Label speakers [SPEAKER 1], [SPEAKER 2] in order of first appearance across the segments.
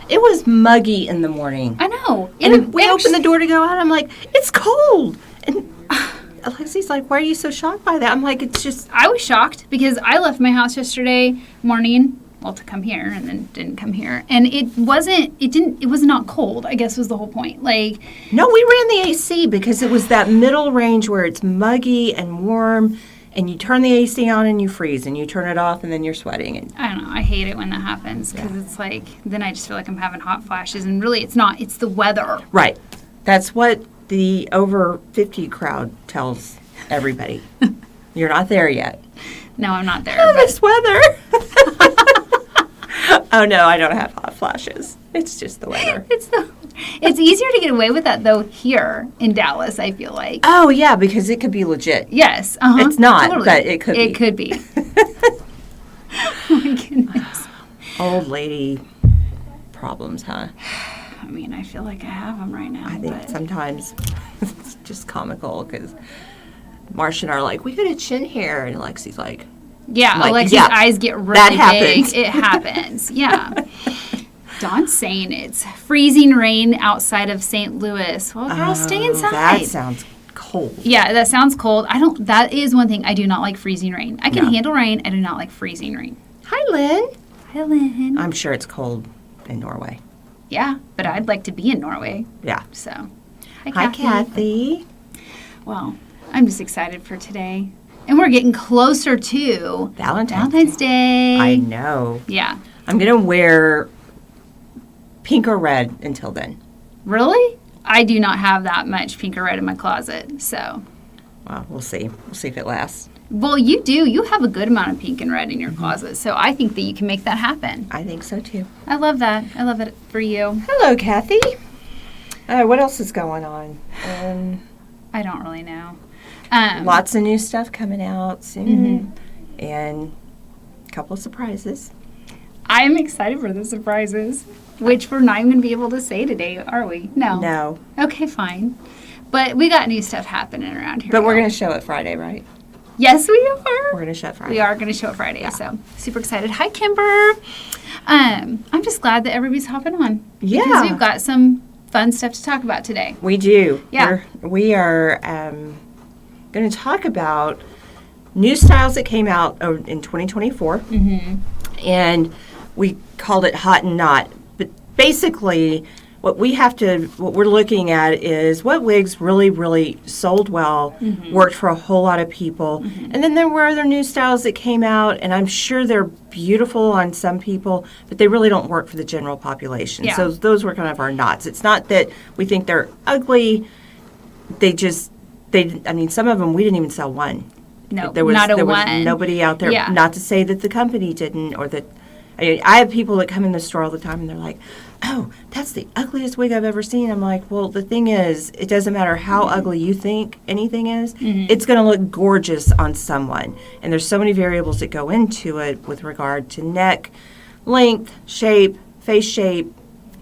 [SPEAKER 1] It was muggy in the morning.
[SPEAKER 2] I know.
[SPEAKER 1] And we opened the door to go out. I'm like, it's cold. And Alexi's like, why are you so shocked by that? I'm like, it's just.
[SPEAKER 2] I was shocked because I left my house yesterday morning, to come here, and then didn't come here. And it was not cold, I guess was the whole point. Like.
[SPEAKER 1] No, we ran the AC because it was that middle range where it's muggy and warm. And you turn the AC on and you freeze, and you turn it off and then you're sweating. And
[SPEAKER 2] I don't know. I hate it when that happens because it's like, then I just feel like I'm having hot flashes. And really, it's not. It's the weather.
[SPEAKER 1] Right. That's what the over 50 crowd tells everybody. You're not there yet.
[SPEAKER 2] No, I'm not there.
[SPEAKER 1] Oh, this weather. Oh, no, I don't have hot flashes. It's just the weather.
[SPEAKER 2] It's easier to get away with that, though, here in Dallas, I feel like.
[SPEAKER 1] Oh, yeah, because it could be legit.
[SPEAKER 2] Yes.
[SPEAKER 1] It's not,
[SPEAKER 2] totally.
[SPEAKER 1] but it could be.
[SPEAKER 2] It could be. Oh, my goodness.
[SPEAKER 1] Old lady problems, huh?
[SPEAKER 2] I mean, I feel like I have them right now.
[SPEAKER 1] I think sometimes it's just comical because Marcia and I are like, we got a chin hair. And Alexi's like...
[SPEAKER 2] Yeah, Alexi's eyes get really
[SPEAKER 1] that
[SPEAKER 2] big.
[SPEAKER 1] happens.
[SPEAKER 2] It happens, yeah. Dawn's saying it's freezing rain outside of St. Louis. Well, girl, stay inside.
[SPEAKER 1] That sounds cold.
[SPEAKER 2] Yeah, that sounds cold. That is one thing. I do not like freezing rain. I can handle rain. I do not like freezing rain.
[SPEAKER 1] Hi, Lynn.
[SPEAKER 2] Hi, Lynn.
[SPEAKER 1] I'm sure it's cold in Norway.
[SPEAKER 2] Yeah, but I'd like to be in Norway.
[SPEAKER 1] Yeah.
[SPEAKER 2] So,
[SPEAKER 1] hi, Kathy.
[SPEAKER 2] Well, I'm just excited for today. And we're getting closer to Valentine's Day.
[SPEAKER 1] I know.
[SPEAKER 2] Yeah.
[SPEAKER 1] I'm going to wear pink or red until then.
[SPEAKER 2] Really? I do not have that much pink or red in my closet, so.
[SPEAKER 1] Well, we'll see. We'll see if it lasts.
[SPEAKER 2] Well, you do. You have a good amount of pink and red in your closet, so I think that you can make that happen.
[SPEAKER 1] I think so, too.
[SPEAKER 2] I love that. I love it for you.
[SPEAKER 1] Hello, Kathy. What else is going on?
[SPEAKER 2] I don't really know.
[SPEAKER 1] Lots of new stuff coming out soon, and a couple of surprises.
[SPEAKER 2] I'm excited for the surprises, which we're not even going to be able to say today, are we? No.
[SPEAKER 1] No.
[SPEAKER 2] Okay, fine. But we got new stuff happening around here.
[SPEAKER 1] But we're going to show it Friday, right?
[SPEAKER 2] Yes, we are.
[SPEAKER 1] We're going to show it Friday.
[SPEAKER 2] We are going to show it Friday, so super excited. Hi, Kimber. I'm just glad that everybody's hopping on.
[SPEAKER 1] Yeah.
[SPEAKER 2] Because we've got some fun stuff to talk about today.
[SPEAKER 1] We do.
[SPEAKER 2] Yeah.
[SPEAKER 1] We are going to talk about new styles that came out in 2024. And we called it Hot and Not. But basically, what we're looking at is what wigs really, really sold well, worked for a whole lot of people. And then there were other new styles that came out, and I'm sure they're beautiful on some people, but they really don't work for the general population.
[SPEAKER 2] Yeah.
[SPEAKER 1] So those were kind of our knots. It's not that we think they're ugly. Some of them, we didn't even sell one.
[SPEAKER 2] No,
[SPEAKER 1] there was
[SPEAKER 2] one.
[SPEAKER 1] Nobody out there.
[SPEAKER 2] Yeah.
[SPEAKER 1] Not to say that the company didn't, or that I have people that come in the store all the time and they're like, "Oh, that's the ugliest wig I've ever seen." I'm like, "Well, the thing is, it doesn't matter how ugly you think anything is. It's going to look gorgeous on someone." And there's so many variables that go into it with regard to neck length, shape, face shape,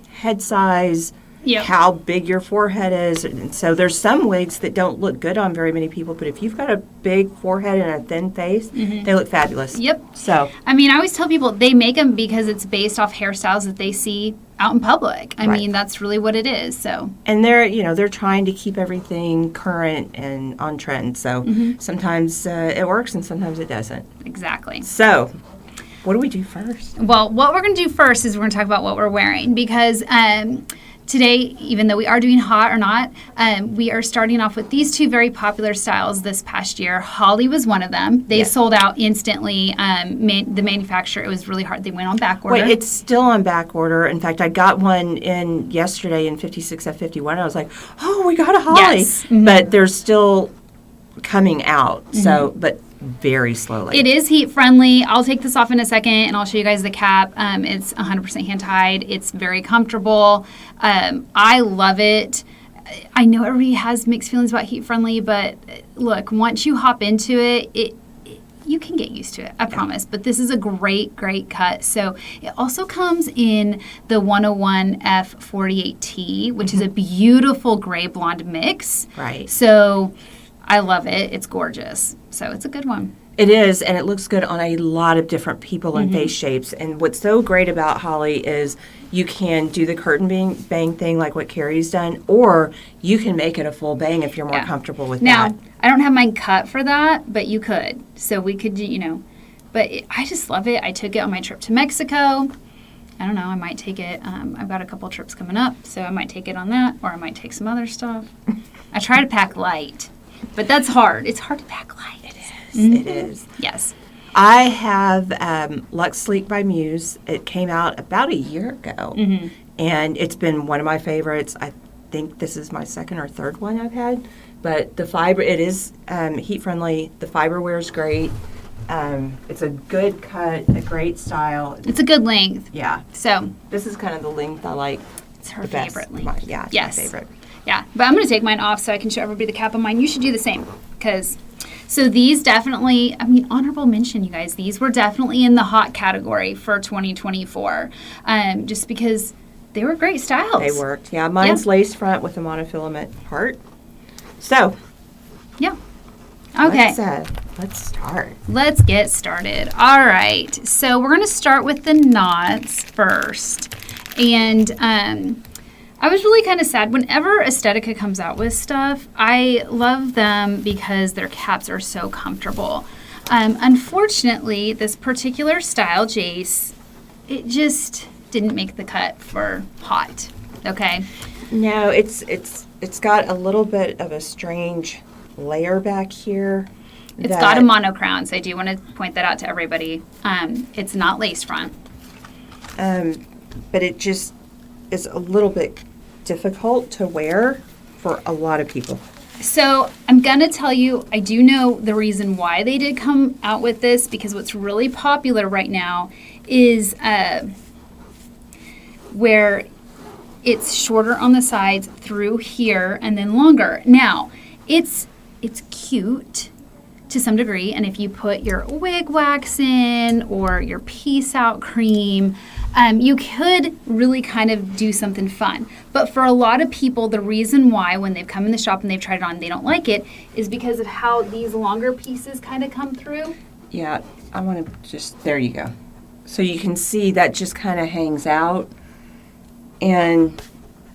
[SPEAKER 1] head size. Yep. How big your forehead is. And so there's some wigs that don't look good on very many people, but if you've got a big forehead and a thin face, they look fabulous.
[SPEAKER 2] Yep.
[SPEAKER 1] So
[SPEAKER 2] I mean, I always tell people they make them because it's based off hairstyles that they see out in public. I mean, that's really what it is. So
[SPEAKER 1] and they're trying to keep everything current and on trend. So sometimes it works and sometimes it doesn't.
[SPEAKER 2] Exactly.
[SPEAKER 1] So what do we do first?
[SPEAKER 2] Well, what we're going to do first is we're going to talk about what we're wearing because today, even though we are doing hot or not, we are starting off with these two very popular styles this past year. Hollie was one of them. They sold out instantly. The manufacturer, it was really hard. They went on back order.
[SPEAKER 1] Wait, it's still on back order. In fact, I got one in yesterday in 56F51. I was like, oh, we got a Hollie.
[SPEAKER 2] Yes.
[SPEAKER 1] But they're still coming out. So, but very slowly.
[SPEAKER 2] It is heat friendly. I'll take this off in a second and I'll show you guys the cap. It's 100% hand tied. It's very comfortable. I love it. I know everybody has mixed feelings about heat friendly, but look, once you hop into it, you can get used to it, I promise. But this is a great, great cut. So it also comes in the 101F48T, which is a beautiful gray blonde mix.
[SPEAKER 1] Right.
[SPEAKER 2] So I love it. It's gorgeous. So it's a good one.
[SPEAKER 1] It is, and it looks good on a lot of different people and face shapes. And what's so great about Hollie is you can do the curtain bang thing like what Keri's done, or you can make it a full bang if you're more comfortable with
[SPEAKER 2] now,
[SPEAKER 1] that.
[SPEAKER 2] I don't have mine cut for that, but you could. So we could, but I just love it. I took it on my trip to Mexico. I don't know. I might take it. I've got a couple trips coming up, so I might take it on that, or I might take some other stuff. I try to pack light, but that's hard. It's hard to pack light.
[SPEAKER 1] It is. It is.
[SPEAKER 2] Yes.
[SPEAKER 1] I have Luxe Sleek by Muse. It came out about a year ago, and it's been one of my favorites. I think this is my second or third one I've had, but the fiber, it is heat friendly. The fiber wear is great. It's a good cut, a great style.
[SPEAKER 2] It's a good length.
[SPEAKER 1] Yeah.
[SPEAKER 2] So
[SPEAKER 1] this is kind of the length I like.
[SPEAKER 2] It's her favorite length.
[SPEAKER 1] It's
[SPEAKER 2] yes.
[SPEAKER 1] my favorite.
[SPEAKER 2] Yeah, but I'm going to take mine off so I can show everybody the cap on mine. You should do the same because, so these definitely, honorable mention, you guys. These were definitely in the hot category for 2024 just because they were great styles.
[SPEAKER 1] They worked. Yeah, mine's lace front with a monofilament heart. So.
[SPEAKER 2] Yeah. Okay.
[SPEAKER 1] Let's start.
[SPEAKER 2] Let's get started. All right. So we're going to start with the knots first. And I was really kind of sad. Whenever Estetica comes out with stuff, I love them because their caps are so comfortable. Unfortunately, this particular style, Jayce, it just didn't make the cut for hot. Okay?
[SPEAKER 1] No, it's got a little bit of a strange layer back here.
[SPEAKER 2] It's got a monocrown, so I do want to point that out to everybody. It's not lace front.
[SPEAKER 1] But it just is a little bit difficult to wear for a lot of people.
[SPEAKER 2] So I'm going to tell you, I do know the reason why they did come out with this, because what's really popular right now is where it's shorter on the sides through here and then longer. Now, it's cute to some degree, and if you put your wig wax in or your piece out cream, you could really kind of do something fun. But for a lot of people, the reason why when they've come in the shop and they've tried it on, they don't like it is because of how these longer pieces kind of come through.
[SPEAKER 1] Yeah, I want to just, there you go. So you can see that just kind of hangs out. And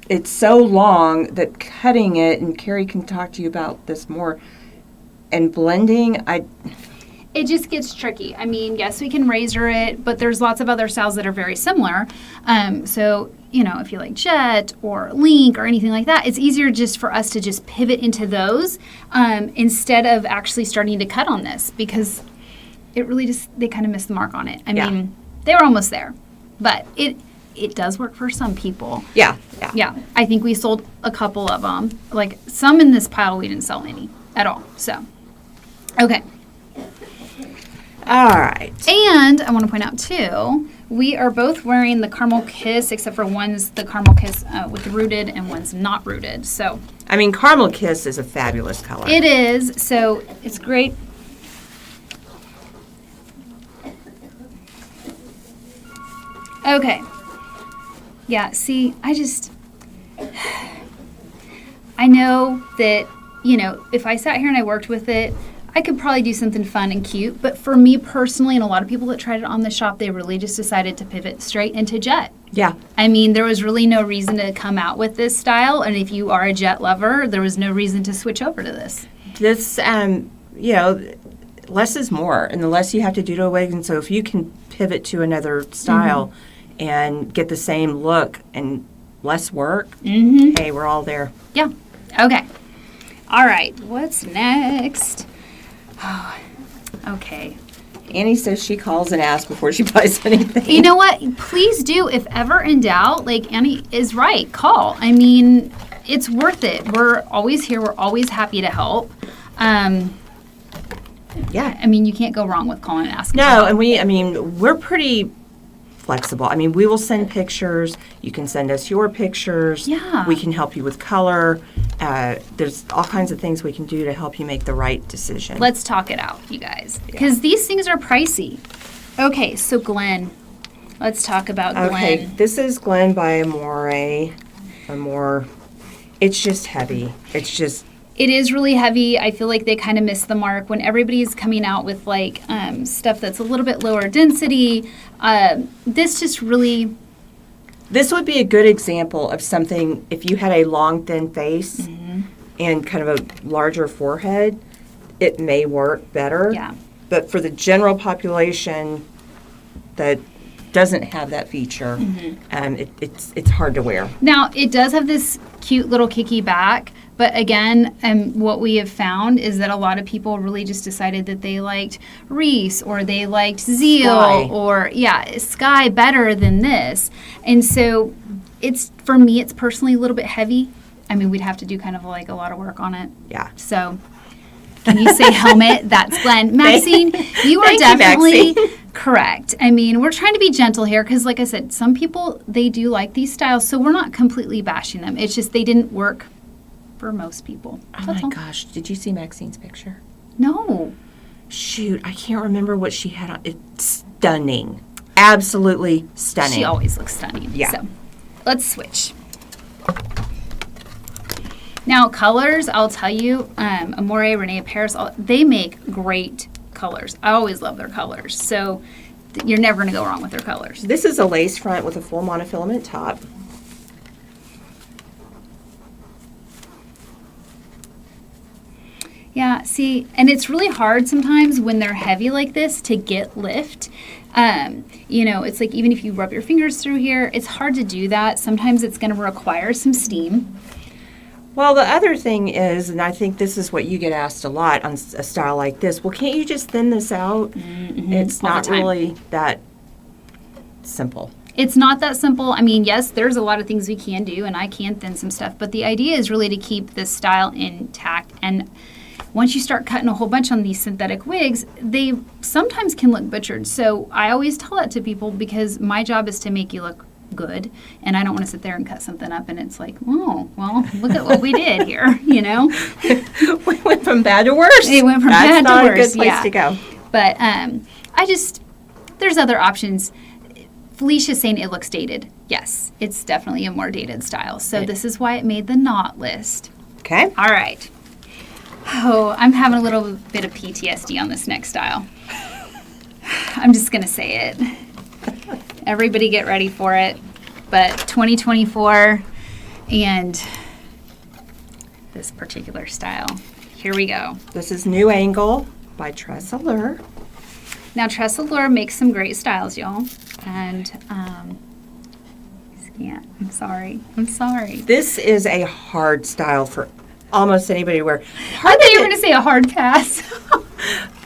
[SPEAKER 1] it's so long that cutting it, and Keri can talk to you about this more, and blending,
[SPEAKER 2] it just gets tricky. I mean, yes, we can razor it, but there's lots of other styles that are very similar. So, if you like Jet or Link or anything like that, it's easier just for us to just pivot into those instead of actually starting to cut on this, because it really they kind of missed the mark on it. I mean, they were almost there, but it does work for some people.
[SPEAKER 1] Yeah.
[SPEAKER 2] I think we sold a couple of them. Like, some in this pile, we didn't sell any at all. So, okay.
[SPEAKER 1] All right.
[SPEAKER 2] And I want to point out, too, we are both wearing the RMCarmKiss, except for one's the RMCarmKiss with rooted and one's not rooted. So,
[SPEAKER 1] RMCarmKiss is a fabulous color.
[SPEAKER 2] It is. So, it's great. Okay. Yeah, see, I know that, if I sat here and I worked with it, I could probably do something fun and cute. But for me personally, and a lot of people that tried it on the shop, they really just decided to pivot straight into Jet.
[SPEAKER 1] Yeah.
[SPEAKER 2] There was really no reason to come out with this style. And if you are a Jet lover, there was no reason to switch over to this.
[SPEAKER 1] This, less is more, and the less you have to do to a wig. And so if you can pivot to another style and get the same look and less work, hey, we're all there.
[SPEAKER 2] Yeah. Okay. All right. What's next? Oh, okay.
[SPEAKER 1] Annie says she calls and asks before she buys anything.
[SPEAKER 2] You know what? Please do. If ever in doubt, Annie is right, call. It's worth it. We're always here. We're always happy to help.
[SPEAKER 1] Yeah.
[SPEAKER 2] You can't go wrong with calling and asking.
[SPEAKER 1] No, and we're pretty flexible. We will send pictures. You can send us your pictures.
[SPEAKER 2] Yeah.
[SPEAKER 1] We can help you with color. There's all kinds of things we can do to help you make the right decision.
[SPEAKER 2] Let's talk it out, you guys, because these things are pricey. Okay, so Glen. Let's talk about Glen.
[SPEAKER 1] Okay, this is Glen by Amore. It's just heavy. It's
[SPEAKER 2] It is really heavy. I feel like they kind of missed the mark when everybody's coming out with like stuff that's a little bit lower density. This just really...
[SPEAKER 1] This would be a good example of something if you had a long, thin face and kind of a larger forehead, it may work better.
[SPEAKER 2] Yeah.
[SPEAKER 1] But for the general population that doesn't have that feature, it's hard to wear.
[SPEAKER 2] Now, it does have this cute little kicky back, but again, what we have found is that a lot of people really just decided that they liked Reese or they liked Zeal
[SPEAKER 1] Sky.
[SPEAKER 2] or, Sky better than this. And so for me, it's personally a little bit heavy. I mean, we'd have to do kind of like a lot of work on it.
[SPEAKER 1] Yeah.
[SPEAKER 2] So, can you say helmet? That's Glenn. Maxine, you are
[SPEAKER 1] Thank you,
[SPEAKER 2] definitely
[SPEAKER 1] Maxine.
[SPEAKER 2] correct. I mean, we're trying to be gentle here because, like I said, some people, they do like these styles, so we're not completely bashing them. It's just they didn't work for most people.
[SPEAKER 1] Oh
[SPEAKER 2] That's
[SPEAKER 1] my
[SPEAKER 2] all.
[SPEAKER 1] gosh, did you see Maxine's picture?
[SPEAKER 2] No.
[SPEAKER 1] Shoot, I can't remember what she had on. It's stunning. Absolutely stunning.
[SPEAKER 2] She always looks stunning.
[SPEAKER 1] Yeah.
[SPEAKER 2] So, let's switch. Now, colors, I'll tell you, Amore, Rene, Paris, they make great colors. I always love their colors. So, you're never going to go wrong with their colors.
[SPEAKER 1] This is a lace front with a full monofilament top.
[SPEAKER 2] Yeah, see, and it's really hard sometimes when they're heavy like this to get lift. It's like even if you rub your fingers through here, it's hard to do that. Sometimes it's going to require some steam.
[SPEAKER 1] Well, the other thing is, and I think this is what you get asked a lot on a style like this, well, can't you just thin this out? It's
[SPEAKER 2] All the
[SPEAKER 1] not
[SPEAKER 2] time.
[SPEAKER 1] really that simple.
[SPEAKER 2] It's not that simple. I mean, yes, there's a lot of things we can do, and I can thin some stuff, but the idea is really to keep this style intact. And once you start cutting a whole bunch on these synthetic wigs, they sometimes can look butchered. So I always tell that to people because my job is to make you look good, and I don't want to sit there and cut something up and it's like, oh, well, look at what we did here,
[SPEAKER 1] We went from bad to worse.
[SPEAKER 2] It went from
[SPEAKER 1] That's
[SPEAKER 2] bad to
[SPEAKER 1] not
[SPEAKER 2] worse,
[SPEAKER 1] a good place
[SPEAKER 2] yeah.
[SPEAKER 1] to go.
[SPEAKER 2] But there's other options. Felicia's saying it looks dated. Yes, it's definitely a more dated style. So this is why it made the not list.
[SPEAKER 1] Okay.
[SPEAKER 2] All right. Oh, I'm having a little bit of PTSD on this next style. I'm just going to say it. Everybody get ready for it. But 2024 and this particular style. Here we go.
[SPEAKER 1] This is New Angle by Truffle.
[SPEAKER 2] Now, Truffle makes some great styles, y'all. And, I'm sorry.
[SPEAKER 1] This is a hard style for almost anybody to wear.
[SPEAKER 2] I thought you were going to say a hard pass.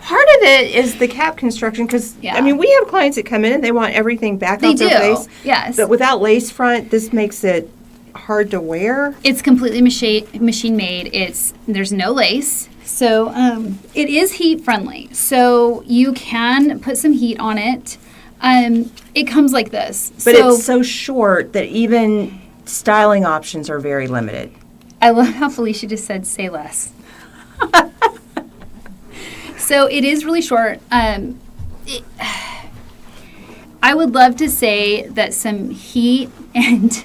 [SPEAKER 1] Part of it is the cap construction because,
[SPEAKER 2] Yeah.
[SPEAKER 1] I mean, we have clients that come in and they want everything back
[SPEAKER 2] They
[SPEAKER 1] off their
[SPEAKER 2] do,
[SPEAKER 1] face.
[SPEAKER 2] yes.
[SPEAKER 1] But without lace front, this makes it hard to wear.
[SPEAKER 2] It's completely machine made. There's no lace. So it is heat friendly. So you can put some heat on it. It comes like this.
[SPEAKER 1] But it's so short that even styling options are very limited.
[SPEAKER 2] I love how Felicia just said, say less. So it is really short. I would love to say that some heat and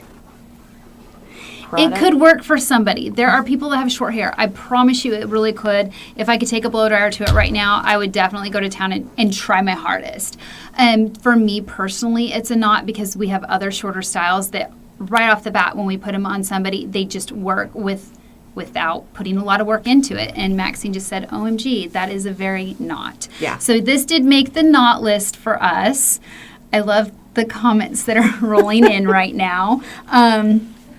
[SPEAKER 2] it could work for somebody. There are people that have short hair. I promise you it really could. If I could take a blow dryer to it right now, I would definitely go to town and try my hardest. For me personally, it's a not because we have other shorter styles that right off the bat when we put them on somebody, they just work without putting a lot of work into it. And Maxine just said, OMG, that is a very not.
[SPEAKER 1] Yeah.
[SPEAKER 2] So this did make the not list for us. I love the comments that are rolling in right now.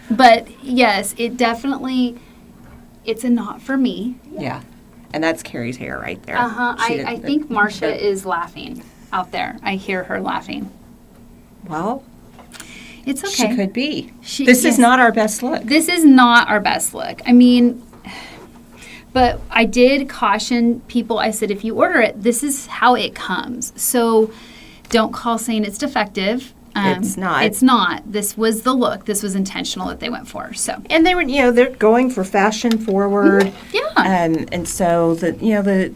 [SPEAKER 2] But yes, it's a not for me.
[SPEAKER 1] Yeah. And that's Keri's hair right there.
[SPEAKER 2] Uh-huh.
[SPEAKER 1] She
[SPEAKER 2] I
[SPEAKER 1] did-
[SPEAKER 2] think Marcia is laughing out there. I hear her laughing.
[SPEAKER 1] Well,
[SPEAKER 2] It's okay.
[SPEAKER 1] she could be.
[SPEAKER 2] She-
[SPEAKER 1] This
[SPEAKER 2] yes.
[SPEAKER 1] is not our best look.
[SPEAKER 2] This is not our best look. I mean, but I did caution people. I said, if you order it, this is how it comes. So don't call saying it's defective.
[SPEAKER 1] It's not.
[SPEAKER 2] It's not. This was the look. This was intentional that they went for. So
[SPEAKER 1] And they were, they're going for fashion forward.
[SPEAKER 2] yeah.
[SPEAKER 1] And so the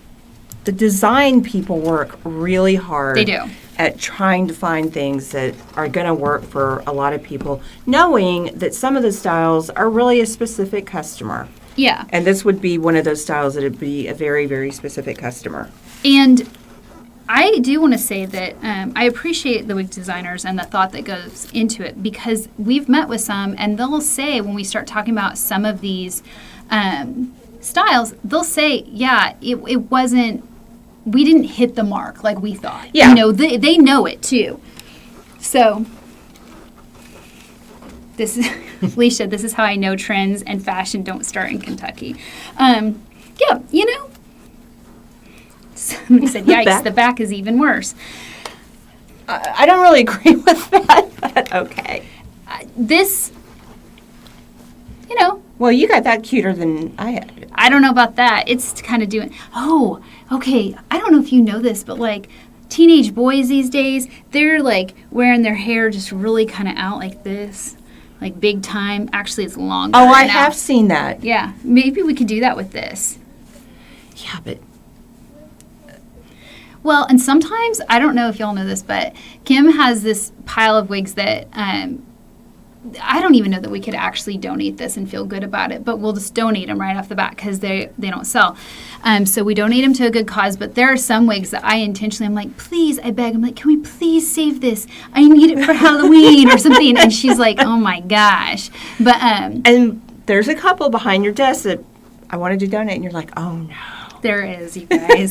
[SPEAKER 1] design people work really hard.
[SPEAKER 2] They do.
[SPEAKER 1] At trying to find things that are going to work for a lot of people, knowing that some of the styles are really a specific customer.
[SPEAKER 2] Yeah.
[SPEAKER 1] And this would be one of those styles that would be a very, very specific customer.
[SPEAKER 2] And I do want to say that I appreciate the wig designers and the thought that goes into it, because we've met with some, and they'll say when we start talking about some of these styles, they'll say, yeah, it wasn't, we didn't hit the mark like we thought.
[SPEAKER 1] Yeah.
[SPEAKER 2] You know, they know it too. So this is, Felicia, this is how I know trends and fashion don't start in Kentucky. Yeah, you know. Somebody said, yikes, the back is even worse.
[SPEAKER 1] I don't really agree with that, but okay.
[SPEAKER 2] This, you know.
[SPEAKER 1] Well, you got that cuter than I had.
[SPEAKER 2] I don't know about that. It's kind of doing, oh, okay. I don't know if you know this, but like teenage boys these days, they're like wearing their hair just really kind of out like this, like big time. Actually, it's longer.
[SPEAKER 1] Oh, I have seen that.
[SPEAKER 2] Yeah, maybe we could do that with this.
[SPEAKER 1] Yeah, but...
[SPEAKER 2] Well, and sometimes, I don't know if y'all know this, but Kim has this pile of wigs that I don't even know that we could actually donate this and feel good about it, but we'll just donate them right off the bat because they don't sell. So we donate them to a good cause, but there are some wigs that I intentionally, I'm like, please, I beg, I'm like, can we please save this? I need it for Halloween or something. And she's like, oh my gosh. But
[SPEAKER 1] and there's a couple behind your desk that I wanted to donate, and you're like, oh no.
[SPEAKER 2] There is, you guys.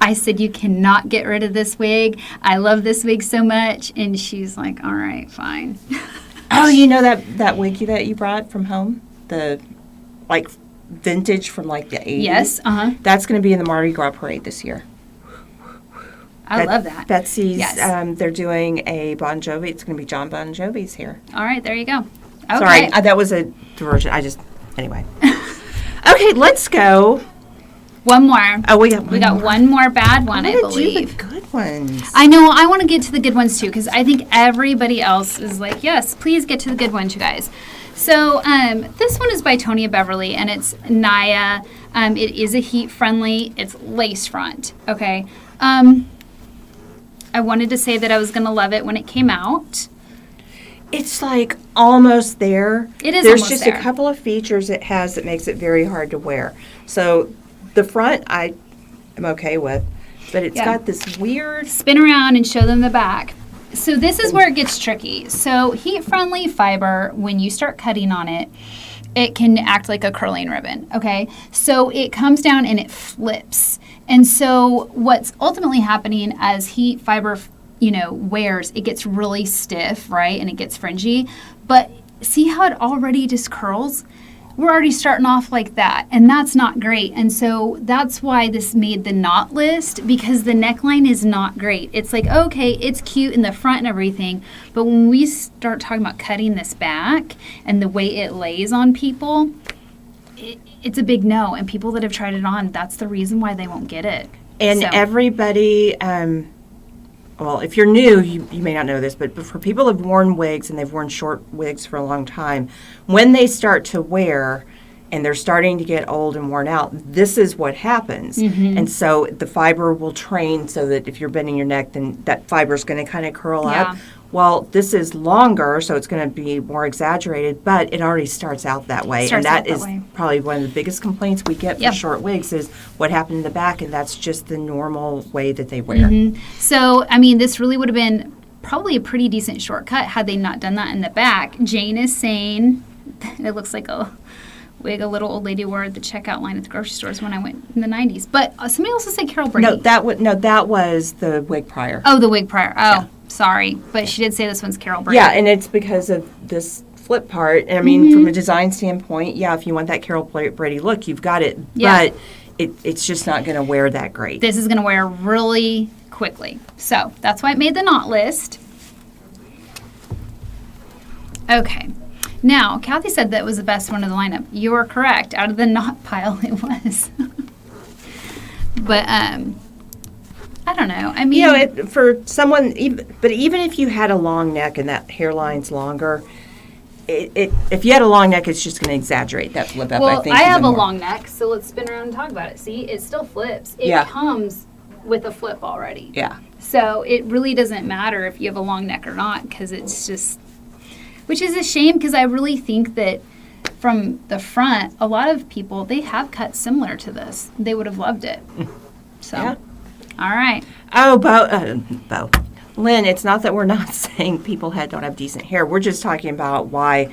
[SPEAKER 2] I said, you cannot get rid of this wig. I love this wig so much. And she's like, all right, fine.
[SPEAKER 1] Oh, you know that wig that you brought from home? The, like, vintage from, like, the 80s?
[SPEAKER 2] Yes, uh-huh.
[SPEAKER 1] That's going to be in the Mardi Gras parade this year.
[SPEAKER 2] I love that.
[SPEAKER 1] Betsy's,
[SPEAKER 2] yes.
[SPEAKER 1] They're doing a Bon Jovi. It's going to be John Bon Jovi's here.
[SPEAKER 2] All right, there you go. Okay.
[SPEAKER 1] Sorry, that was a diversion. Anyway. Okay, let's go.
[SPEAKER 2] One more.
[SPEAKER 1] Oh, we got
[SPEAKER 2] one more bad one, I believe.
[SPEAKER 1] Do the good ones.
[SPEAKER 2] I know. I want to get to the good ones too, because I think everybody else is like, yes, please get to the good ones, you guys. So this one is by Tonya Beverly, and it's Naya. It is a heat friendly. It's lace front. Okay. I wanted to say that I was going to love it when it came out.
[SPEAKER 1] It's like almost there.
[SPEAKER 2] It is
[SPEAKER 1] There's
[SPEAKER 2] almost
[SPEAKER 1] just
[SPEAKER 2] there.
[SPEAKER 1] a couple of features it has that makes it very hard to wear. So the front I am okay with, but it's got this weird...
[SPEAKER 2] Spin around and show them the back. So this is where it gets tricky. So heat-friendly fiber, when you start cutting on it, it can act like a curling ribbon, okay? So it comes down and it flips. And so what's ultimately happening as heat fiber, wears, it gets really stiff, right? And it gets fringy. But see how it already just curls? We're already starting off like that, and that's not great. And so that's why this made the not list, because the neckline is not great. It's like, okay, it's cute in the front and everything, but when we start talking about cutting this back and the way it lays on people, it's a big no. And people that have tried it on, that's the reason why they won't get it.
[SPEAKER 1] And everybody... well, if you're new, you may not know this, but for people who have worn wigs and they've worn short wigs for a long time, when they start to wear and they're starting to get old and worn out, this is what happens. Mm-hmm. And so the fiber will train so that if you're bending your neck, then that fiber is going to kind of curl up. Well, this is longer, so it's going to be more exaggerated, but it already starts out that way. And that is probably one of the biggest complaints we get for short wigs is what happened in the back, and that's just the normal way that they wear.
[SPEAKER 2] Mm-hmm. So, this really would have been probably a pretty decent shortcut had they not done that in the back. Jane is saying it looks like a wig a little old lady wore at the checkout line at the grocery stores when I went in the 90s. But somebody also said Carol Brady.
[SPEAKER 1] No, that was the wig prior.
[SPEAKER 2] Oh, the wig prior. Oh. Yeah. Sorry, but she did say this one's Carol Brady.
[SPEAKER 1] Yeah, and it's because of this flip part. From a design standpoint, if you want that Carol Brady look, you've got it. Yeah. But it's just not going to wear that great.
[SPEAKER 2] This is going to wear really quickly. So that's why it made the not list. Okay. Now, Kathy said that was the best one of the lineup. You are correct. Out of the not pile, it was. But, I don't know.
[SPEAKER 1] For someone, even if you had a long neck and that hairline's longer, if you had a long neck, it's just going to exaggerate that flip up.
[SPEAKER 2] Well, I have a long neck, so let's spin around and talk about it. See, it still flips. It comes with a flip already.
[SPEAKER 1] Yeah.
[SPEAKER 2] So it really doesn't matter if you have a long neck or not, because it's just, which is a shame, because I really think that from the front, a lot of people, they have cuts similar to this. They would have loved it. So,
[SPEAKER 1] Yeah.
[SPEAKER 2] All right.
[SPEAKER 1] Oh, Bo. Lynn, it's not that we're not saying people don't have decent hair. We're just talking about why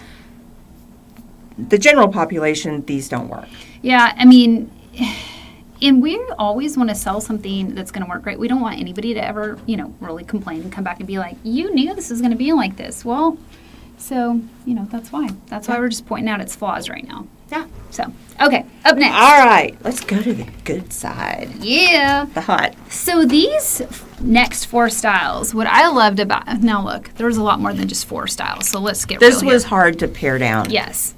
[SPEAKER 1] the general population, these don't work.
[SPEAKER 2] Yeah, I mean, and we always want to sell something that's going to work great. We don't want anybody to ever, really complain and come back and be like, you knew this was going to be like this. Well, so, that's why. That's why we're just pointing out its flaws right now.
[SPEAKER 1] Yeah.
[SPEAKER 2] So, okay, up next.
[SPEAKER 1] All right, let's go to the good side.
[SPEAKER 2] Yeah.
[SPEAKER 1] The hot.
[SPEAKER 2] So these next 4 styles, what I loved about, now look, there was a lot more than just 4 styles, so let's get
[SPEAKER 1] This
[SPEAKER 2] real
[SPEAKER 1] was
[SPEAKER 2] here.
[SPEAKER 1] hard to pare down.
[SPEAKER 2] Yes.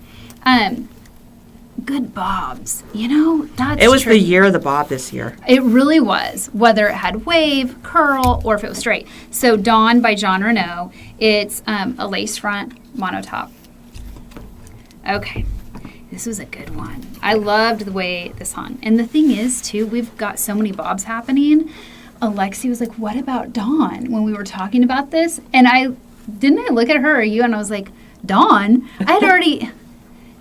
[SPEAKER 2] Good bobs, that's
[SPEAKER 1] It was
[SPEAKER 2] tricky.
[SPEAKER 1] the year of the bob this year.
[SPEAKER 2] It really was, whether it had wave, curl, or if it was straight. So Dawn by John Renau, it's a lace front monotop. Okay, this was a good one. I loved the way this hung. And the thing is, too, we've got so many bobs happening. Alexi was like, what about Dawn, when we were talking about this? And I look at her or you, and I was like, Dawn? I had already...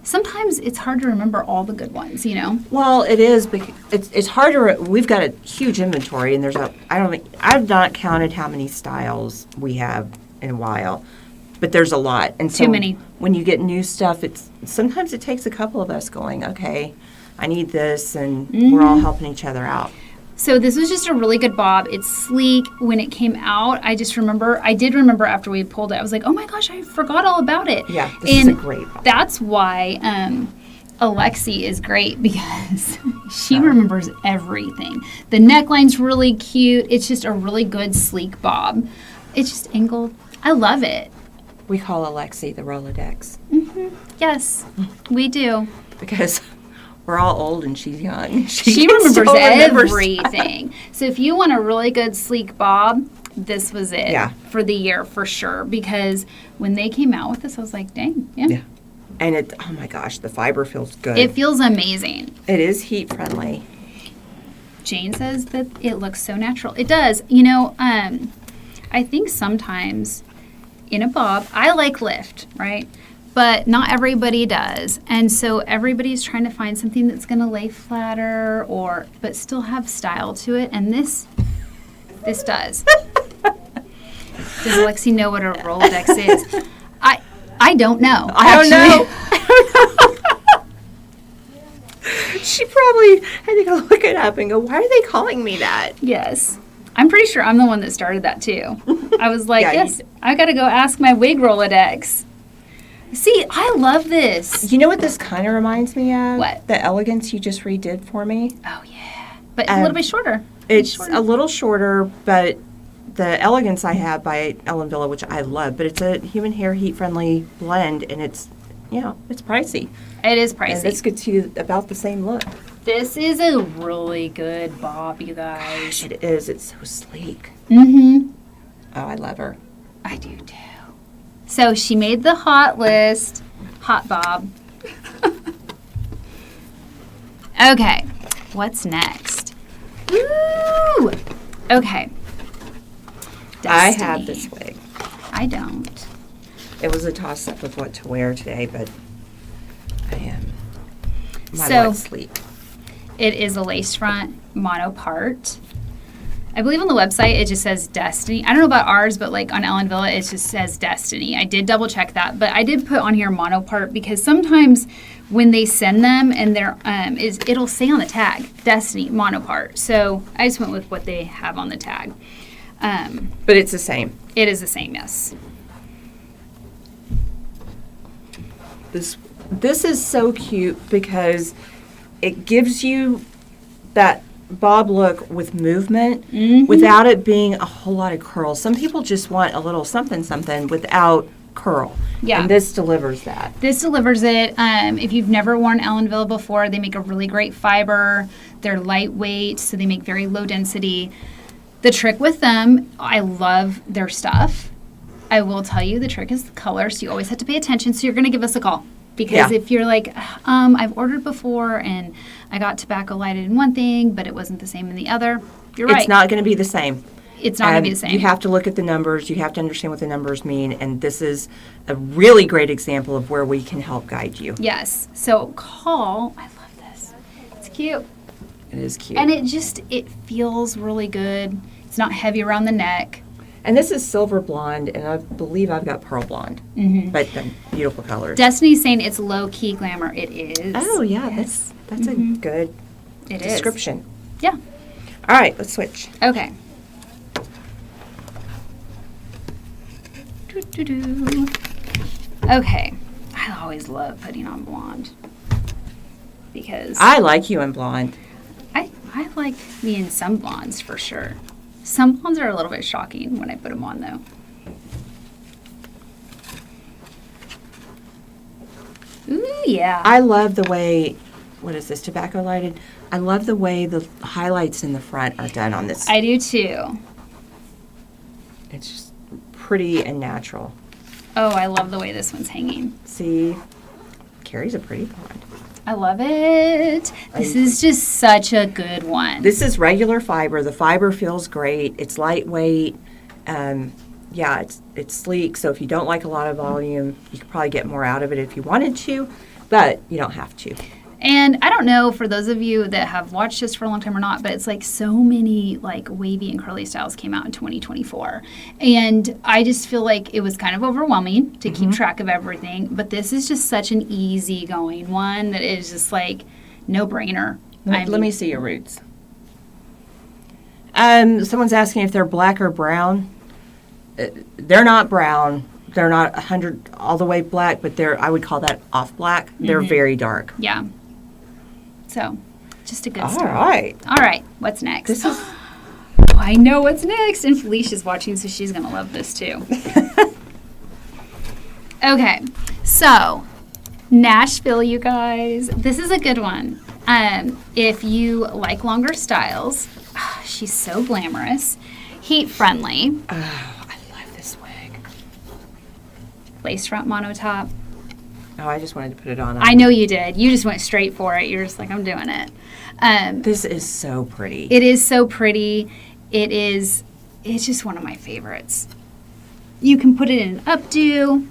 [SPEAKER 2] Sometimes it's hard to remember all the good ones,
[SPEAKER 1] Well, it is because it's harder. We've got a huge inventory, and I've not counted how many styles we have in a while, but there's a lot. And so
[SPEAKER 2] Too many.
[SPEAKER 1] When you get new stuff, sometimes it takes a couple of us going, okay, I need this, and we're all helping each other out.
[SPEAKER 2] So this was just a really good bob. It's sleek. When it came out, I did remember after we pulled it, I was like, oh my gosh, I forgot all about it.
[SPEAKER 1] Yeah, this is a great bob.
[SPEAKER 2] That's why Alexi is great, because she remembers everything. The neckline's really cute. It's just a really good, sleek bob. It's just angled. I love it.
[SPEAKER 1] We call Alexi the Rolodex
[SPEAKER 2] Yes, we do.
[SPEAKER 1] because we're all old and she's young.
[SPEAKER 2] She
[SPEAKER 1] can
[SPEAKER 2] remembers
[SPEAKER 1] still remember
[SPEAKER 2] everything. So if you want a really good, sleek bob, this was it for the year for sure. Because when they came out with this, I was like, dang, yeah.
[SPEAKER 1] And oh my gosh, the fiber feels good.
[SPEAKER 2] It feels amazing.
[SPEAKER 1] It is heat friendly.
[SPEAKER 2] Jane says that it looks so natural. It does. I think sometimes in a bob, I like lift, right? But not everybody does. And so everybody's trying to find something that's going to lay flatter but still have style to it. And this does. Does Alexi know what a Rolodex is? I don't know.
[SPEAKER 1] I don't know. She probably had to go look it up and go, why are they calling me that?
[SPEAKER 2] Yes. I'm pretty sure I'm the one that started that too. I was like,
[SPEAKER 1] Yeah,
[SPEAKER 2] yes, I got to go ask my wig Rolodex. See, I love this.
[SPEAKER 1] You know what this kind of reminds me of?
[SPEAKER 2] What?
[SPEAKER 1] The elegance you just redid for me.
[SPEAKER 2] Oh, yeah. But it's a little bit shorter.
[SPEAKER 1] It's a little shorter, but the elegance I have by Ellen Villa, which I love, but it's a human hair heat-friendly blend, and it's pricey.
[SPEAKER 2] It is pricey.
[SPEAKER 1] And this gets you about the same look.
[SPEAKER 2] This is a really good bob, you guys.
[SPEAKER 1] Gosh, it is. It's so sleek.
[SPEAKER 2] Mm-hmm.
[SPEAKER 1] Oh, I love her.
[SPEAKER 2] I do too. So she made the hot list. Hot bob. Okay. What's next? Woo! Okay.
[SPEAKER 1] I
[SPEAKER 2] Destiny.
[SPEAKER 1] have this wig.
[SPEAKER 2] I don't.
[SPEAKER 1] It was a toss-up of what to wear today, but I am. My
[SPEAKER 2] So-
[SPEAKER 1] wig's sleek.
[SPEAKER 2] It is a lace front monopart. I believe on the website it just says Destiny. I don't know about ours, but like on Ellen Villa it just says Destiny. I did double check that, but I did put on here monopart because sometimes when they send them and it'll say on the tag Destiny monopart. So I just went with what they have on the tag.
[SPEAKER 1] But it's the same.
[SPEAKER 2] It is the same, yes.
[SPEAKER 1] This is so cute because it gives you that bob look with movement without it being a whole lot of curls. Some people just want a little something without curl.
[SPEAKER 2] Yeah.
[SPEAKER 1] And this delivers that.
[SPEAKER 2] This delivers it. If you've never worn Ellen Villa before, they make a really great fiber. They're lightweight, so they make very low density. The trick with them, I love their stuff. I will tell you the trick is the color, so you always have to pay attention. So you're going to give us a call. Because if you're like, I've ordered before and I got tobacco lighted in one thing, but it wasn't the same in the other, you're right.
[SPEAKER 1] It's not going to be the same.
[SPEAKER 2] It's not going to be the same.
[SPEAKER 1] You have to look at the numbers. You have to understand what the numbers mean. And this is a really great example of where we can help guide you.
[SPEAKER 2] Yes. So call. I love this. It's cute.
[SPEAKER 1] It is cute.
[SPEAKER 2] And it feels really good. It's not heavy around the neck.
[SPEAKER 1] And this is Silverblonde, and I believe I've got Pearl Blonde. Mm-hmm. But beautiful colors.
[SPEAKER 2] Destiny's saying it's low-key glamour. It is.
[SPEAKER 1] Oh, yeah. Yes. That's a good description.
[SPEAKER 2] Yeah.
[SPEAKER 1] All right, let's switch.
[SPEAKER 2] Okay. Doo-doo-doo. Okay. I always love putting on blonde because
[SPEAKER 1] I like you in blonde.
[SPEAKER 2] I like me in some blondes for sure. Some blondes are a little bit shocking when I put them on though. Ooh, yeah.
[SPEAKER 1] I love the way, what is this, tobacco lighted? I love the way the highlights in the front are done on this.
[SPEAKER 2] I do too.
[SPEAKER 1] It's just pretty and natural.
[SPEAKER 2] Oh, I love the way this one's hanging.
[SPEAKER 1] See, Keri's a pretty blonde.
[SPEAKER 2] I love it. This is just such a good one.
[SPEAKER 1] This is regular fiber. The fiber feels great. It's lightweight. Yeah, it's sleek. So if you don't like a lot of volume, you could probably get more out of it if you wanted to, but you don't have to.
[SPEAKER 2] And I don't know for those of you that have watched this for a long time or not, but it's like so many like wavy and curly styles came out in 2024. And I just feel like it was kind of overwhelming to keep track of everything. But this is just such an easygoing one that is just like no brainer.
[SPEAKER 1] Let me see your roots. Someone's asking if they're black or brown. They're not brown. They're not 100 all the way black, but I would call that off black. They're very dark.
[SPEAKER 2] Yeah. So, just a good
[SPEAKER 1] All
[SPEAKER 2] start.
[SPEAKER 1] right.
[SPEAKER 2] All right. What's next?
[SPEAKER 1] This is
[SPEAKER 2] Oh, I know what's next. And Felicia's watching, so she's going to love this too. Okay. So, Nashville, you guys. This is a good one. If you like longer styles, she's so glamorous. Heat friendly.
[SPEAKER 1] Oh, I love this wig.
[SPEAKER 2] Lace front monotop.
[SPEAKER 1] Oh, I just wanted to put it on.
[SPEAKER 2] I know you did. You just went straight for it. You're just like, I'm doing it.
[SPEAKER 1] This is so pretty.
[SPEAKER 2] It is so pretty. It's just one of my favorites. You can put it in an updo.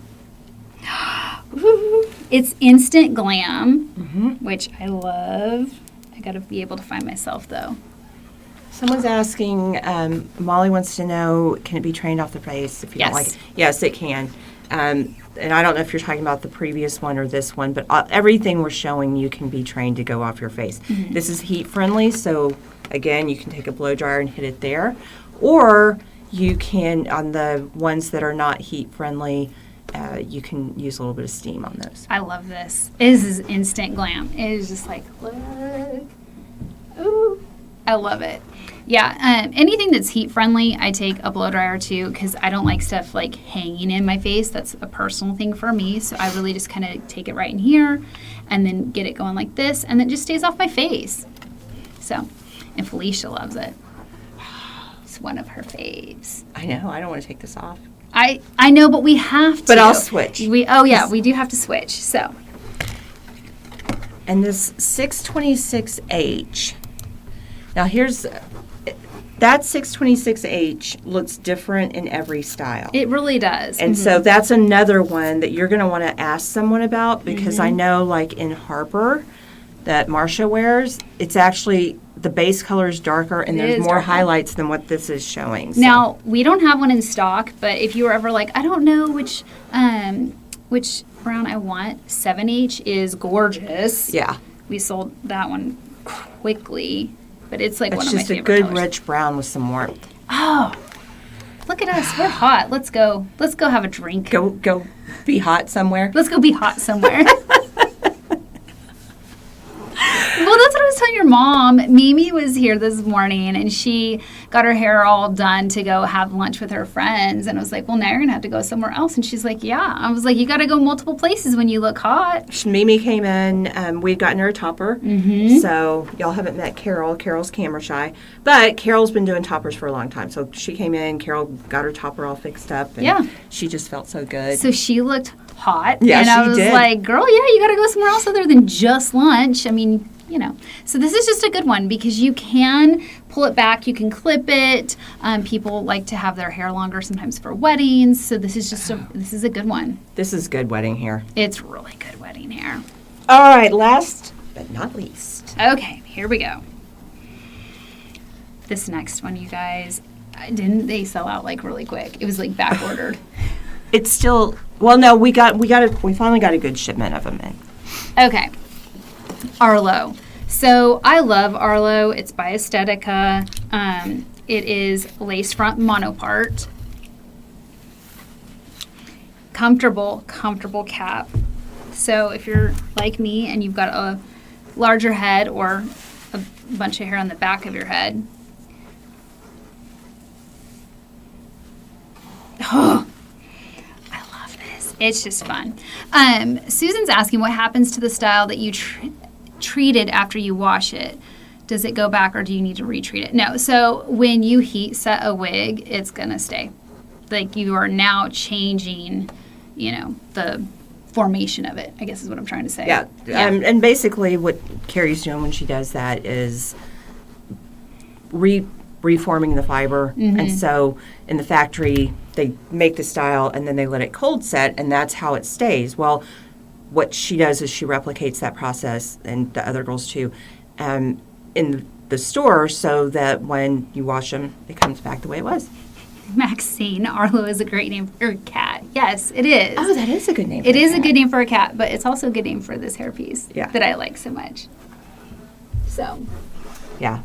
[SPEAKER 2] It's instant glam, which I love. I got to be able to find myself, though.
[SPEAKER 1] Someone's asking, Molly wants to know, can it be trained off the face if you don't like it? Yes, it can. And I don't know if you're talking about the previous one or this one, but everything we're showing you can be trained to go off your face. This is heat friendly, so again, you can take a blow dryer and hit it there. Or you can, on the ones that are not heat friendly, you can use a little bit of steam on those.
[SPEAKER 2] I love this. This is instant glam. It is just like, look. Ooh. I love it. Yeah, anything that's heat friendly, I take a blow dryer too because I don't like stuff like hanging in my face. That's a personal thing for me. So I really just kind of take it right in here and then get it going like this and then it just stays off my face. So, and Felicia loves it. It's one of her faves.
[SPEAKER 1] I know. I don't want to take this off.
[SPEAKER 2] I know, but we have to.
[SPEAKER 1] But I'll switch.
[SPEAKER 2] We do have to switch. So.
[SPEAKER 1] And this 626H. Now that 626H looks different in every style.
[SPEAKER 2] It really does.
[SPEAKER 1] And so that's another one that you're going to want to ask someone about because I know like in Harper that Marsha wears, it's actually the base color is darker and there's more highlights than what this is showing. So.
[SPEAKER 2] Now, we don't have one in stock, but if you were ever like, I don't know which brown I want, 7H is gorgeous.
[SPEAKER 1] Yeah.
[SPEAKER 2] We sold that one quickly. But it's like
[SPEAKER 1] it's
[SPEAKER 2] one of my
[SPEAKER 1] just a
[SPEAKER 2] favorite
[SPEAKER 1] good
[SPEAKER 2] colors.
[SPEAKER 1] rich brown with some warmth.
[SPEAKER 2] Oh, look at us. We're hot. Let's go have a drink.
[SPEAKER 1] Go be hot somewhere.
[SPEAKER 2] Let's go be hot somewhere. Well, that's what I was telling your mom. Mimi was here this morning, and she got her hair all done to go have lunch with her friends. And I was like, well, now you're going to have to go somewhere else. And she's like, yeah. I was like, you got to go multiple places when you look hot.
[SPEAKER 1] Mimi came in. We'd gotten her a topper. So y'all haven't met Carol. Carol's camera shy. But Carol's been doing toppers for a long time. So she came in. Carol got her topper all fixed up. And she just felt so good.
[SPEAKER 2] So she looked hot.
[SPEAKER 1] Yeah,
[SPEAKER 2] and I
[SPEAKER 1] she
[SPEAKER 2] was
[SPEAKER 1] did.
[SPEAKER 2] like, girl, yeah, you got to go somewhere else other than just lunch. I mean, So this is just a good one because you can pull it back, you can clip it. People like to have their hair longer sometimes for weddings, so this is a good one.
[SPEAKER 1] This is good wedding hair.
[SPEAKER 2] It's really good wedding hair.
[SPEAKER 1] All right, last but not least.
[SPEAKER 2] Okay, here we go. This next one, you guys, didn't they sell out like really quick? It was like back ordered.
[SPEAKER 1] It's still, well, no, we finally got a good shipment of them in.
[SPEAKER 2] Okay. Arlo. So I love Arlo. It's by Estetica. It is lace front monopart. Comfortable cap. So if you're like me and you've got a larger head or a bunch of hair on the back of your head. Oh, I love this. It's just fun. Susan's asking what happens to the style that you treated after you wash it. Does it go back or do you need to retreat it? No. So when you heat set a wig, it's going to stay. Like you are now changing, the formation of it, I guess is what I'm trying to say.
[SPEAKER 1] Yeah. And basically what Keri's doing when she does that is reforming the fiber.
[SPEAKER 2] Mm-hmm.
[SPEAKER 1] And so in the factory, they make the style and then they let it cold set, and that's how it stays. Well, what she does is she replicates that process, and the other girls too, in the store so that when you wash them, it comes back the way it was.
[SPEAKER 2] Maxine, Arlo is a great name for a cat. Yes, it is.
[SPEAKER 1] Oh, that is a good name.
[SPEAKER 2] It is a good name for a cat, but it's also a good name for this hairpiece that I like so much. So.
[SPEAKER 1] Yeah.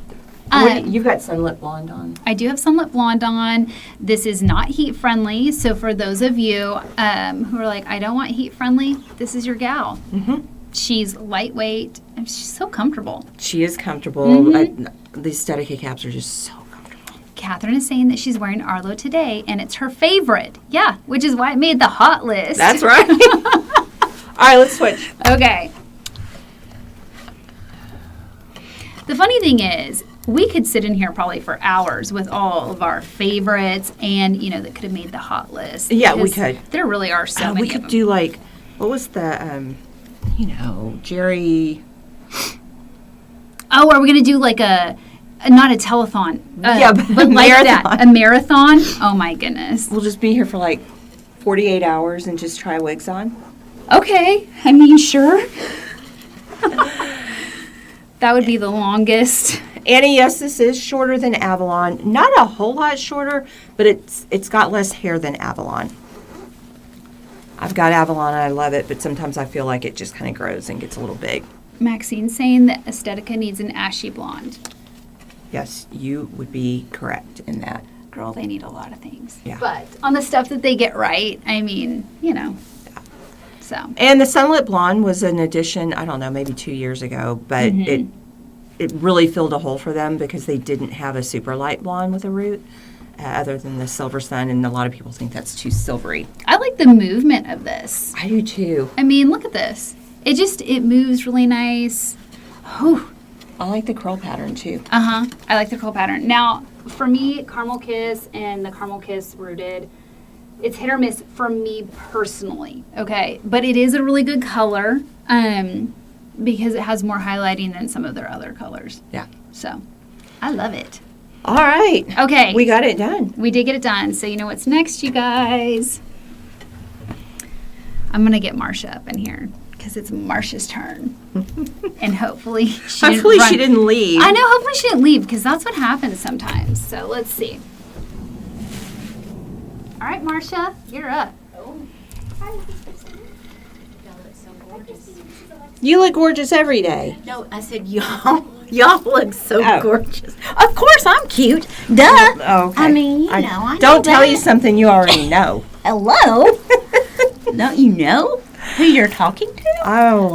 [SPEAKER 1] You've got Sunlit Blonde on.
[SPEAKER 2] I do have Sunlit Blonde on. This is not heat friendly. So for those of you who are like, I don't want heat friendly, this is your gal.
[SPEAKER 1] Mm-hmm.
[SPEAKER 2] She's lightweight and she's so comfortable.
[SPEAKER 1] She is comfortable.
[SPEAKER 2] Mm-hmm.
[SPEAKER 1] These Estetica caps are just so comfortable.
[SPEAKER 2] Catherine is saying that she's wearing Arlo today and it's her favorite. Yeah, which is why it made the hot list.
[SPEAKER 1] That's right. All right, let's switch.
[SPEAKER 2] Okay. The funny thing is, we could sit in here probably for hours with all of our favorites and, that could have made the hot list.
[SPEAKER 1] Yeah, we could.
[SPEAKER 2] There really are so many
[SPEAKER 1] We could
[SPEAKER 2] of them.
[SPEAKER 1] do like, what was the, Jerry.
[SPEAKER 2] Oh, are we going to do like not a telethon. But like
[SPEAKER 1] marathon.
[SPEAKER 2] that, a marathon? Oh my goodness.
[SPEAKER 1] We'll just be here for like 48 hours and just try wigs on.
[SPEAKER 2] Okay, I mean, sure. That would be the longest.
[SPEAKER 1] Annie, yes, this is shorter than Avalon. Not a whole lot shorter, but it's got less hair than Avalon. I've got Avalon and I love it, but sometimes I feel like it just kind of grows and gets a little big.
[SPEAKER 2] Maxine's saying that Estetica needs an ashy blonde.
[SPEAKER 1] Yes, you would be correct in that.
[SPEAKER 2] Girl, they need a lot of things.
[SPEAKER 1] Yeah.
[SPEAKER 2] But on the stuff that they get right, I mean, So.
[SPEAKER 1] And the Sunlit Blonde was an addition, I don't know, maybe 2 years ago, but it really filled a hole for them because they didn't have a super light blonde with a root other than the Silver Sun, and a lot of people think that's too silvery.
[SPEAKER 2] I like the movement of this.
[SPEAKER 1] I do too.
[SPEAKER 2] I mean, look at this. It moves really nice. Whew.
[SPEAKER 1] I like the curl pattern too.
[SPEAKER 2] I like the curl pattern. Now, for me, RMCarmKiss and the RMCarmKiss Rooted, it's hit or miss for me personally, okay? But it is a really good color because it has more highlighting than some of their other colors.
[SPEAKER 1] Yeah.
[SPEAKER 2] So, I love it.
[SPEAKER 1] All right.
[SPEAKER 2] Okay.
[SPEAKER 1] We got it done.
[SPEAKER 2] We did get it done. So, you know what's next, you guys? I'm going to get Marsha up in here because it's Marsha's turn. And hopefully she
[SPEAKER 1] didn't leave.
[SPEAKER 2] I know, hopefully she didn't leave because that's what happens sometimes. So, let's see. All right, Marsha, you're up.
[SPEAKER 1] You look gorgeous every day.
[SPEAKER 3] No, I said y'all look so
[SPEAKER 1] Oh.
[SPEAKER 3] gorgeous. Of course I'm cute. Duh.
[SPEAKER 1] Oh, okay.
[SPEAKER 3] I mean, I know
[SPEAKER 1] Don't tell
[SPEAKER 3] that.
[SPEAKER 1] you something you already know.
[SPEAKER 3] Hello? Don't you know who you're talking to?
[SPEAKER 1] Oh,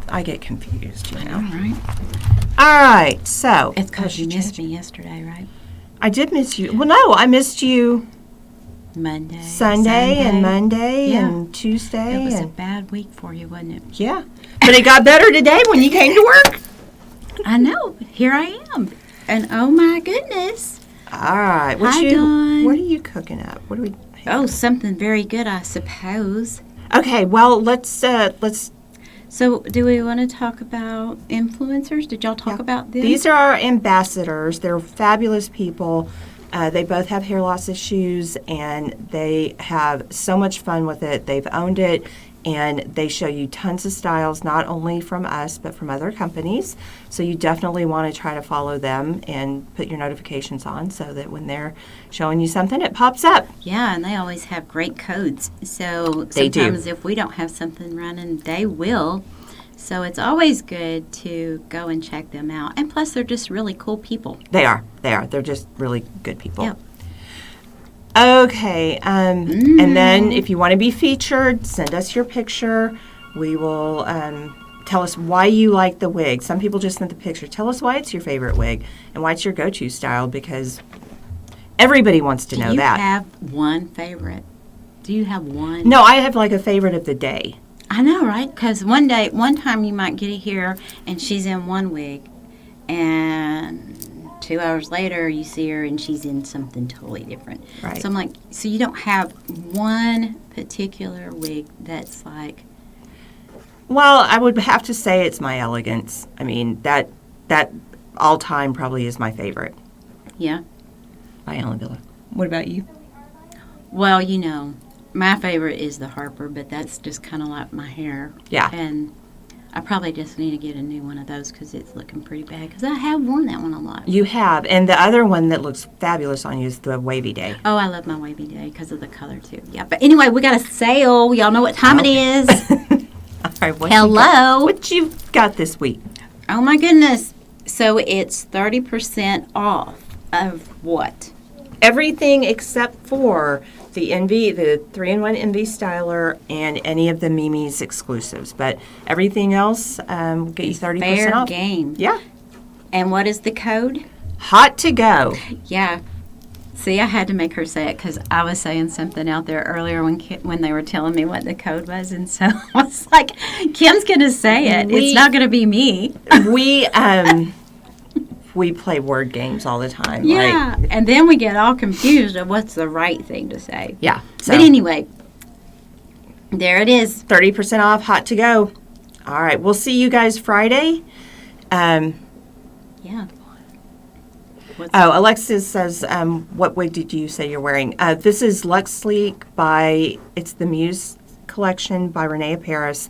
[SPEAKER 1] I get confused, you know.
[SPEAKER 3] All right.
[SPEAKER 1] All right, so.
[SPEAKER 3] It's because you missed me yesterday, right?
[SPEAKER 1] I did miss you. Well, no, I missed you
[SPEAKER 3] Monday.
[SPEAKER 1] Sunday and Monday
[SPEAKER 3] Yeah.
[SPEAKER 1] and Tuesday.
[SPEAKER 3] It was a
[SPEAKER 1] and
[SPEAKER 3] bad week for you, wasn't it?
[SPEAKER 1] yeah. But it got better today when you came to work.
[SPEAKER 3] I know. Here I am. And oh my goodness.
[SPEAKER 1] All right.
[SPEAKER 3] Hi, Dawn.
[SPEAKER 1] What are you cooking up? What do we?
[SPEAKER 3] Oh, something very good, I suppose.
[SPEAKER 1] Okay. Well, let's
[SPEAKER 3] So, do we want to talk about influencers? Did y'all talk about them?
[SPEAKER 1] These are our ambassadors. They're fabulous people. They both have hair loss issues, and they have so much fun with it. They've owned it, and they show you tons of styles, not only from us, but from other companies. So you definitely want to try to follow them and put your notifications on so that when they're showing you something, it pops up.
[SPEAKER 3] Yeah, and they always have great codes. So
[SPEAKER 1] They do.
[SPEAKER 3] sometimes if we don't have something running, they will. So it's always good to go and check them out. And plus, they're just really cool people.
[SPEAKER 1] They are. They're just really good people.
[SPEAKER 3] Yep.
[SPEAKER 1] Okay, and then if you want to be featured, send us your picture. We will tell us why you like the wig. Some people just send the picture. Tell us why it's your favorite wig and why it's your go-to style, because everybody wants to know
[SPEAKER 3] Do you
[SPEAKER 1] that.
[SPEAKER 3] have one favorite? Do you have one?
[SPEAKER 1] No, I have like a favorite of the day.
[SPEAKER 3] I know, right? Because one time you might get it here, and she's in one wig, and 2 hours later you see her and she's in something totally different.
[SPEAKER 1] Right.
[SPEAKER 3] So I'm like, so you don't have one particular wig that's like,
[SPEAKER 1] Well, I would have to say it's my elegance. I mean, that all time probably is my favorite.
[SPEAKER 3] yeah.
[SPEAKER 1] By Ellen Billa. What about you?
[SPEAKER 3] Well, my favorite is the Harper, but that's just kind of like my hair.
[SPEAKER 1] Yeah.
[SPEAKER 3] And I probably just need to get a new one of those because it's looking pretty bad. Because I have worn that one a lot.
[SPEAKER 1] You have. And the other one that looks fabulous on you is the Wavy Day.
[SPEAKER 3] Oh, I love my wavy day because of the color too. Yeah, but anyway, we got a sale. Y'all know what time it is.
[SPEAKER 1] All right,
[SPEAKER 3] Hello.
[SPEAKER 1] What you got this week?
[SPEAKER 3] Oh my goodness! So it's 30% off of what?
[SPEAKER 1] Everything except for the Envy, the 3-in-1 Envy Styler, and any of the Mimi's exclusives. But everything else, get you 30%
[SPEAKER 3] Fair
[SPEAKER 1] off.
[SPEAKER 3] game.
[SPEAKER 1] Yeah.
[SPEAKER 3] And what is the code?
[SPEAKER 1] Hot to go.
[SPEAKER 3] Yeah. See, I had to make her say it because I was saying something out there earlier when they were telling me what the code was, and so I was like, "Kim's gonna say it. It's not gonna be me."
[SPEAKER 1] We play word games all the time.
[SPEAKER 3] Yeah, and then we get all confused of what's the right thing to say.
[SPEAKER 1] Yeah. So
[SPEAKER 3] But anyway, there it is.
[SPEAKER 1] 30% off, hot to go. All right. We'll see you guys Friday.
[SPEAKER 3] Yeah.
[SPEAKER 1] Oh, Alexis says, what wig did you say you're wearing? This is Luxe Sleek it's the Muse collection by Rene Paris.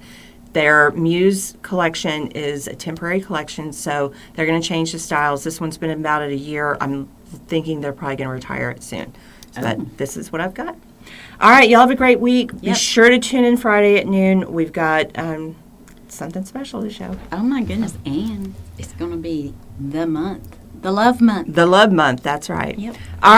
[SPEAKER 1] Their Muse collection is a temporary collection, so they're going to change the styles. This one's been about a year. I'm thinking they're probably going to retire it soon. But this is what I've got. All right, y'all have a great week. Be
[SPEAKER 3] Yep.
[SPEAKER 1] sure to tune in Friday at noon. We've got something special to show.
[SPEAKER 3] Oh my goodness, and it's going to be the month, the love month.
[SPEAKER 1] The Love Month, that's right.
[SPEAKER 3] Yep.
[SPEAKER 1] All